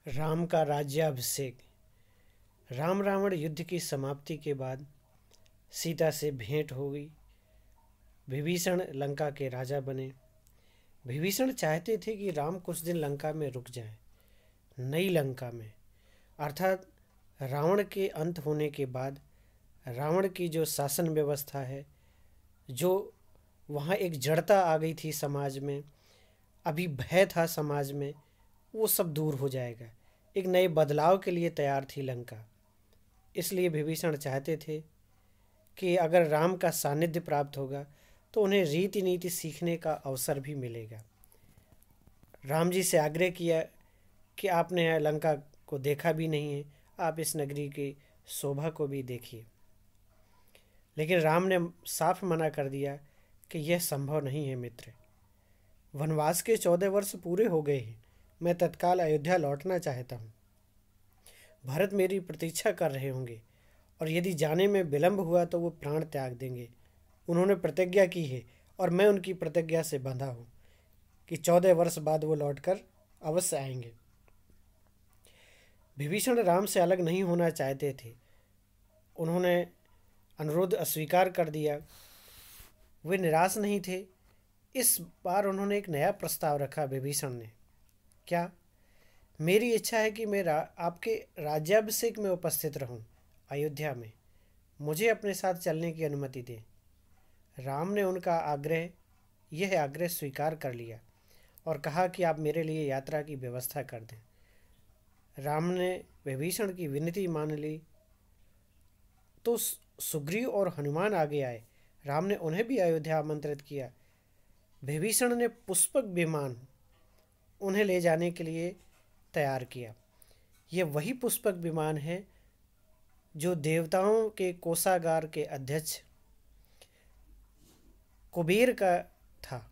राम का राज्याभिषेक। राम रावण युद्ध की समाप्ति के बाद सीता से भेंट हो गई। विभीषण लंका के राजा बने। विभीषण चाहते थे कि राम कुछ दिन लंका में रुक जाए। नई लंका में, अर्थात रावण के अंत होने के बाद रावण की जो शासन व्यवस्था है, जो वहाँ एक जड़ता आ गई थी समाज में, अभी भय था समाज में, वो सब दूर हो जाएगा। एक नए बदलाव के लिए तैयार थी लंका। इसलिए विभीषण चाहते थे कि अगर राम का सानिध्य प्राप्त होगा तो उन्हें रीति नीति सीखने का अवसर भी मिलेगा। राम जी से आग्रह किया कि आपने लंका को देखा भी नहीं है, आप इस नगरी की शोभा को भी देखिए। लेकिन राम ने साफ मना कर दिया कि यह संभव नहीं है मित्र। वनवास के 14 वर्ष पूरे हो गए हैं। मैं तत्काल अयोध्या लौटना चाहता हूँ। भरत मेरी प्रतीक्षा कर रहे होंगे और यदि जाने में विलंब हुआ तो वो प्राण त्याग देंगे। उन्होंने प्रतिज्ञा की है और मैं उनकी प्रतिज्ञा से बंधा हूँ कि 14 वर्ष बाद वो लौटकर अवश्य आएंगे। विभीषण राम से अलग नहीं होना चाहते थे। उन्होंने अनुरोध अस्वीकार कर दिया। वे निराश नहीं थे। इस बार उन्होंने एक नया प्रस्ताव रखा। विभीषण ने, क्या? मेरी इच्छा है कि मैं आपके राज्याभिषेक में उपस्थित रहूं, अयोध्या में। मुझे अपने साथ चलने की अनुमति दें। राम ने उनका यह आग्रह स्वीकार कर लिया और कहा कि आप मेरे लिए यात्रा की व्यवस्था कर दें। राम ने विभीषण की विनती मान ली तो सुग्रीव और हनुमान आगे आए। राम ने उन्हें भी अयोध्या आमंत्रित किया। विभीषण ने पुष्पक विमान उन्हें ले जाने के लिए तैयार किया। यह वही पुष्पक विमान है जो देवताओं के कोषागार के अध्यक्ष कुबेर का था,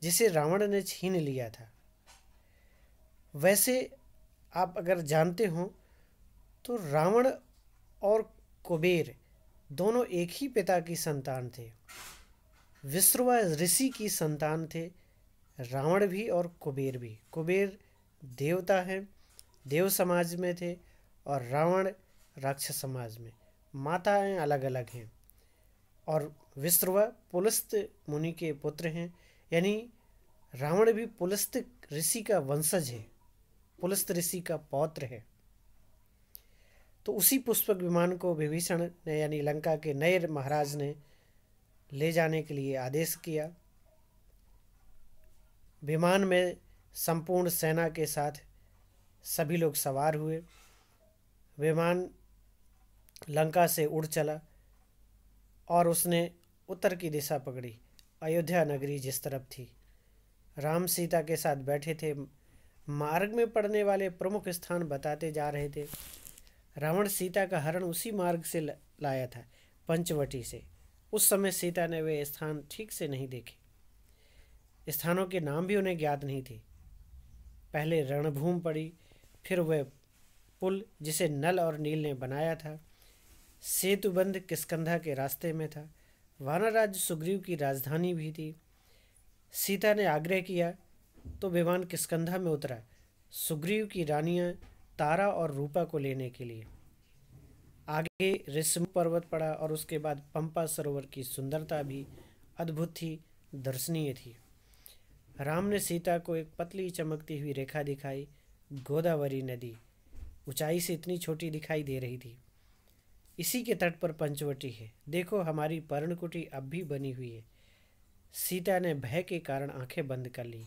जिसे रावण ने छीन लिया था। वैसे आप अगर जानते हो तो रावण और कुबेर दोनों एक ही पिता की संतान थे। विश्रवा ऋषि की संतान थे रावण भी और कुबेर भी। कुबेर देवता हैं, देव समाज में थे, और रावण राक्षस समाज में। माताएं अलग अलग हैं। और विश्रवा पुलस्त मुनि के पुत्र हैं, यानी रावण भी पुलस्त ऋषि का वंशज है, पुलस्त ऋषि का पौत्र है। तो उसी पुष्पक विमान को विभीषण ने यानी लंका के नए महाराज ने ले जाने के लिए आदेश किया। विमान में संपूर्ण सेना के साथ सभी लोग सवार हुए। विमान लंका से उड़ चला और उसने उत्तर की दिशा पकड़ी। अयोध्या नगरी जिस तरफ थी, राम सीता के साथ बैठे थे। मार्ग में पड़ने वाले प्रमुख स्थान बताते जा रहे थे। रावण सीता का हरण उसी मार्ग से लाया था, पंचवटी से। उस समय सीता ने वे स्थान ठीक से नहीं देखे। स्थानों के नाम भी उन्हें ज्ञात नहीं थे। पहले रणभूमि पड़ी, फिर वह पुल जिसे नल और नील ने बनाया था। सेतुबंध किष्किंधा के रास्ते में था। वानर राज्य सुग्रीव की राजधानी भी थी। सीता ने आग्रह किया तो विमान किष्किंधा में उतरा, सुग्रीव की रानियां तारा और रूपा को लेने के लिए। आगे ऋषिमुख पर्वत पड़ा और उसके बाद पंपा सरोवर की सुंदरता भी अद्भुत थी, दर्शनीय थी। राम ने सीता को एक पतली चमकती हुई रेखा दिखाई। गोदावरी नदी ऊंचाई से इतनी छोटी दिखाई दे रही थी। इसी के तट पर पंचवटी है। देखो, हमारी पर्णकुटी अब भी बनी हुई है। सीता ने भय के कारण आंखें बंद कर ली।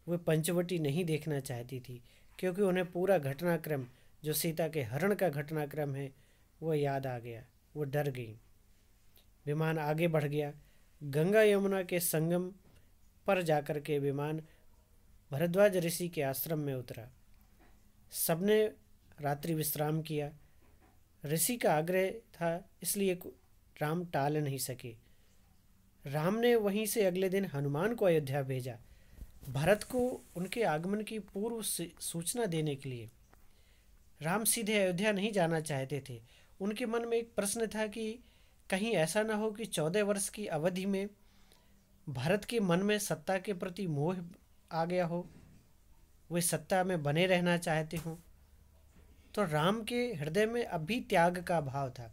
वह पंचवटी नहीं देखना चाहती थी, क्योंकि उन्हें पूरा घटनाक्रम, जो सीता के हरण का घटनाक्रम है, वह याद आ गया। वो डर गई। विमान आगे बढ़ गया। गंगा यमुना के संगम पर जाकर के विमान भरद्वाज ऋषि के आश्रम में उतरा। सबने रात्रि विश्राम किया। ऋषि का आग्रह था, इसलिए राम टाल नहीं सके। राम ने वहीं से अगले दिन हनुमान को अयोध्या भेजा, भरत को उनके आगमन की पूर्व सूचना देने के लिए। राम सीधे अयोध्या नहीं जाना चाहते थे। उनके मन में एक प्रश्न था कि कहीं ऐसा ना हो कि 14 वर्ष की अवधि में भरत के मन में सत्ता के प्रति मोह आ गया हो। वे सत्ता में बने रहना चाहते हों, तो राम के हृदय में अब भी त्याग का भाव था।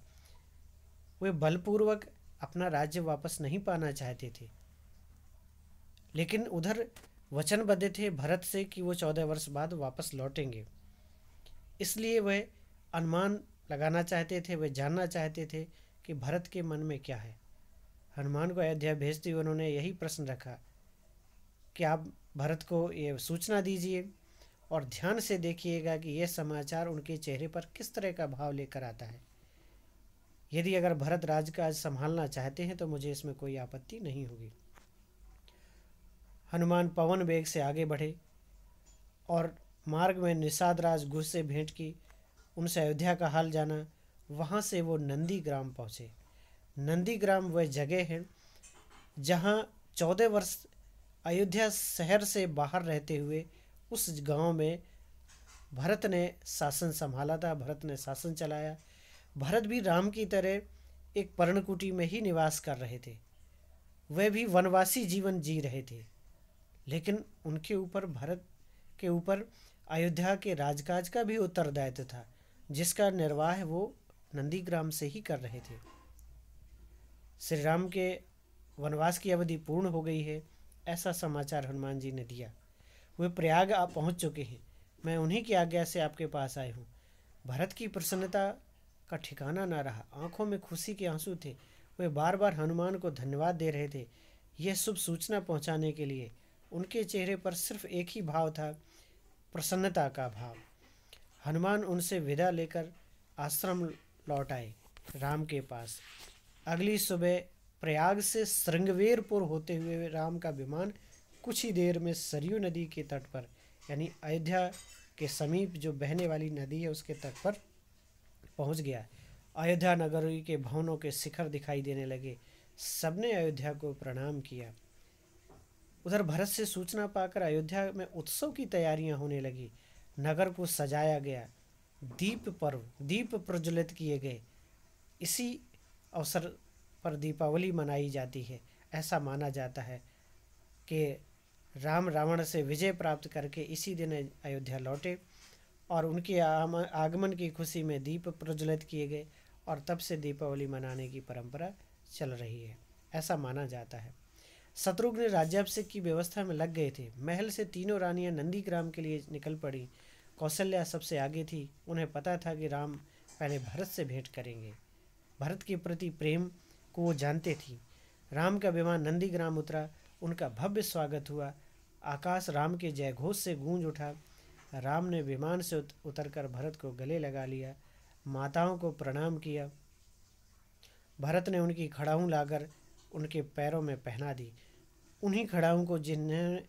वे बलपूर्वक अपना राज्य वापस नहीं पाना चाहते थे, लेकिन उधर वचनबद्ध थे भरत से कि वो 14 वर्ष बाद वापस लौटेंगे। इसलिए वे अनुमान लगाना चाहते थे, वे जानना चाहते थे कि भरत के मन में क्या है। हनुमान को अयोध्या भेजते हुए उन्होंने यही प्रश्न रखा कि आप भरत को ये सूचना दीजिए और ध्यान से देखिएगा कि यह समाचार उनके चेहरे पर किस तरह का भाव लेकर आता है। यदि अगर भरत राजकाज संभालना चाहते हैं तो मुझे इसमें कोई आपत्ति नहीं होगी। हनुमान पवन वेग से आगे बढ़े और मार्ग में निषाद राज घुस से भेंट की, उनसे अयोध्या का हाल जाना। वहाँ से वो नंदीग्राम पहुँचे। नंदीग्राम वह जगह है जहाँ 14 वर्ष अयोध्या शहर से बाहर रहते हुए उस गांव में भरत ने शासन संभाला था, भरत ने शासन चलाया। भरत भी राम की तरह एक पर्णकुटी में ही निवास कर रहे थे, वे भी वनवासी जीवन जी रहे थे, लेकिन उनके ऊपर, भरत के ऊपर अयोध्या के राजकाज का भी उत्तरदायित्व था, जिसका निर्वाह वो नंदीग्राम से ही कर रहे थे। श्री राम के वनवास की अवधि पूर्ण हो गई है, ऐसा समाचार हनुमान जी ने दिया। वे प्रयाग आप पहुंच चुके हैं, मैं उन्हीं की आज्ञा से आपके पास आए हूँ। भरत की प्रसन्नता का ठिकाना न रहा, आंखों में खुशी के आंसू थे। वे बार बार हनुमान को धन्यवाद दे रहे थे यह शुभ सूचना पहुंचाने के लिए। उनके चेहरे पर सिर्फ एक ही भाव था, प्रसन्नता का भाव। हनुमान उनसे विदा लेकर आश्रम लौट आए राम के पास। अगली सुबह प्रयाग से श्रृंगवेरपुर होते हुए राम का विमान कुछ ही देर में सरयू नदी के तट पर, यानी अयोध्या के समीप जो बहने वाली नदी है उसके तट पर पहुंच गया। अयोध्या नगरी के भवनों के शिखर दिखाई देने लगे। सबने अयोध्या को प्रणाम किया। उधर भरत से सूचना पाकर अयोध्या में उत्सव की तैयारियां होने लगी। नगर को सजाया गया, दीप प्रज्वलित किए गए। इसी अवसर पर दीपावली मनाई जाती है। ऐसा माना जाता है कि राम रावण से विजय प्राप्त करके इसी दिन अयोध्या लौटे और उनके आगमन की खुशी में दीप प्रज्वलित किए गए और तब से दीपावली मनाने की परंपरा चल रही है, ऐसा माना जाता है। शत्रुघ्न राज्याभिषेक की व्यवस्था में लग गए थे। महल से तीनों रानियां नंदीग्राम के लिए निकल पड़ी। कौशल्या सबसे आगे थी। उन्हें पता था कि राम पहले भरत से भेंट करेंगे। भरत के प्रति प्रेम को वो जानते थी। राम का विमान नंदीग्राम उतरा, उनका भव्य स्वागत हुआ। आकाश राम के जयघोष से गूंज उठा। राम ने विमान से उतरकर भरत को गले लगा लिया, माताओं को प्रणाम किया। भरत ने उनकी खड़ाऊं लाकर उनके पैरों में पहना दी, उन्हीं खड़ाऊं को जिन्हें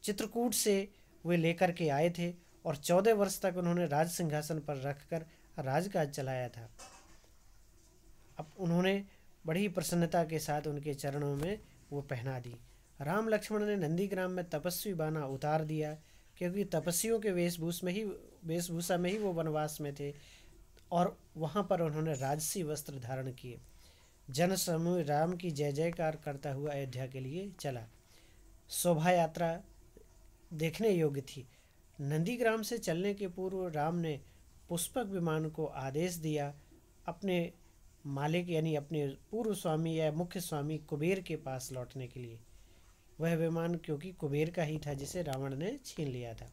चित्रकूट से वे लेकर के आए थे और 14 वर्ष तक उन्होंने राज सिंहासन पर रखकर राजकाज चलाया था। अब उन्होंने बड़ी प्रसन्नता के साथ उनके चरणों में वो पहना दी। राम लक्ष्मण ने नंदीग्राम में तपस्वी बाना उतार दिया, क्योंकि तपस्वियों के वेशभूषा में ही वो वनवास में थे और वहाँ पर उन्होंने राजसी वस्त्र धारण किए। जन समूह राम की जय जयकार करता हुआ अयोध्या के लिए चला। शोभा यात्रा देखने योग्य थी। नंदीग्राम से चलने के पूर्व राम ने पुष्पक विमान को आदेश दिया अपने मालिक यानी अपने पूर्व स्वामी या मुख्य स्वामी कुबेर के पास लौटने के लिए। वह विमान क्योंकि कुबेर का ही था जिसे रावण ने छीन लिया था।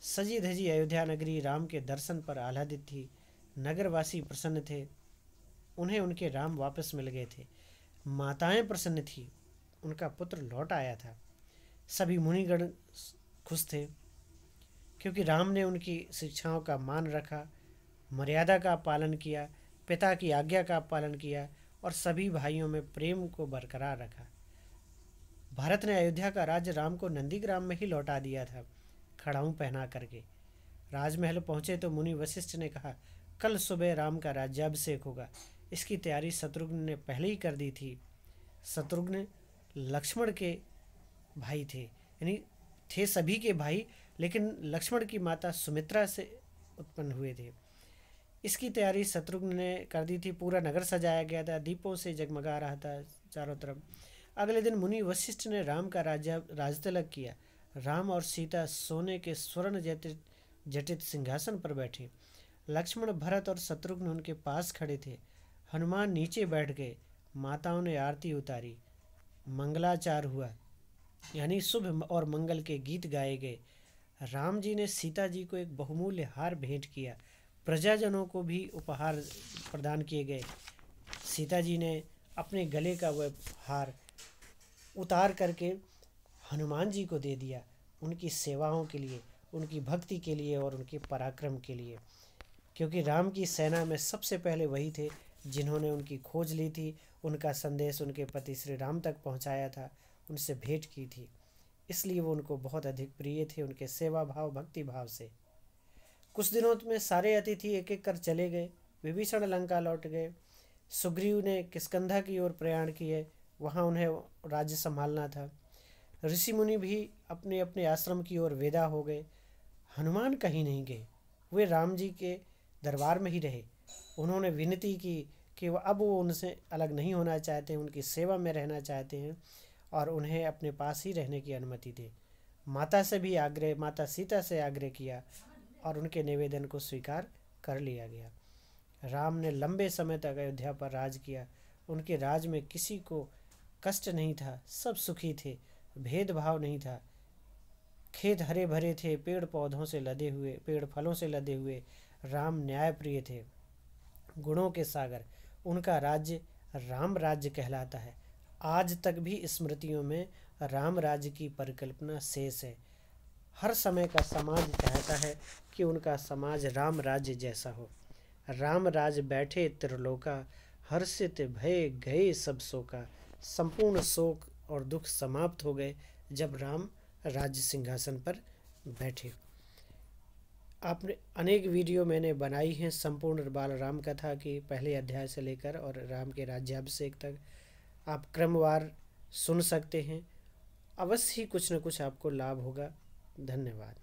सजी धजी अयोध्या नगरी राम के दर्शन पर आह्लादित थी। नगरवासी प्रसन्न थे, उन्हें उनके राम वापस मिल गए थे। माताएं प्रसन्न थी, उनका पुत्र लौट आया था। सभी मुनिगण खुश थे, क्योंकि राम ने उनकी शिक्षाओं का मान रखा, मर्यादा का पालन किया, पिता की आज्ञा का पालन किया और सभी भाइयों में प्रेम को बरकरार रखा। भारत ने अयोध्या का राज्य राम को नंदीग्राम में ही लौटा दिया था, खड़ाऊं पहना करके। राजमहल पहुंचे तो मुनि वशिष्ठ ने कहा, कल सुबह राम का राज्याभिषेक होगा। इसकी तैयारी शत्रुघ्न ने पहले ही कर दी थी। शत्रुघ्न लक्ष्मण के भाई थे, यानी थे सभी के भाई, लेकिन लक्ष्मण की माता सुमित्रा से उत्पन्न हुए थे। इसकी तैयारी शत्रुघ्न ने कर दी थी। पूरा नगर सजाया गया था, दीपों से जगमगा रहा था चारों तरफ। अगले दिन मुनि वशिष्ठ ने राम का राजतिलक किया। राम और सीता सोने के स्वर्ण जटित जटित सिंहासन पर बैठे। लक्ष्मण, भरत और शत्रुघ्न उनके पास खड़े थे। हनुमान नीचे बैठ गए। माताओं ने आरती उतारी। मंगलाचार हुआ, यानी शुभ और मंगल के गीत गाए गए। राम जी ने सीता जी को एक बहुमूल्य हार भेंट किया। प्रजाजनों को भी उपहार प्रदान किए गए। सीता जी ने अपने गले का वह हार उतार करके हनुमान जी को दे दिया, उनकी सेवाओं के लिए, उनकी भक्ति के लिए और उनके पराक्रम के लिए। क्योंकि राम की सेना में सबसे पहले वही थे जिन्होंने उनकी खोज ली थी, उनका संदेश उनके पति श्री राम तक पहुंचाया था, उनसे भेंट की थी। इसलिए वो उनको बहुत अधिक प्रिय थे, उनके सेवा भाव भक्ति भाव से। कुछ दिनों में सारे अतिथि एक एक कर चले गए। विभीषण लंका लौट गए। सुग्रीव ने किष्किंधा की ओर प्रयाण किए, वहाँ उन्हें राज्य संभालना था। ऋषि मुनि भी अपने अपने आश्रम की ओर विदा हो गए। हनुमान कहीं नहीं गए, वे राम जी के दरबार में ही रहे। उन्होंने विनती की कि अब वो उनसे अलग नहीं होना चाहते, उनकी सेवा में रहना चाहते हैं और उन्हें अपने पास ही रहने की अनुमति दे। माता सीता से आग्रह किया और उनके निवेदन को स्वीकार कर लिया गया। राम ने लंबे समय तक अयोध्या पर राज किया। उनके राज में किसी को कष्ट नहीं था, सब सुखी थे, भेदभाव नहीं था। खेत हरे भरे थे, पेड़ फलों से लदे हुए। राम न्यायप्रिय थे, गुणों के सागर। उनका राज्य राम राज्य कहलाता है। आज तक भी स्मृतियों में राम राज्य की परिकल्पना शेष है। हर समय का समाज चाहता है कि उनका समाज राम राज्य जैसा हो। राम राज बैठे त्रिलोका, हर्षित भय गए सब शोका। संपूर्ण शोक और दुख समाप्त हो गए जब राम राज्य सिंहासन पर बैठे। आपने अनेक वीडियो मैंने बनाई हैं संपूर्ण बाल राम कथा की पहले अध्याय से लेकर और राम के राज्याभिषेक तक। आप क्रमवार सुन सकते हैं। अवश्य ही कुछ न कुछ आपको लाभ होगा। धन्यवाद।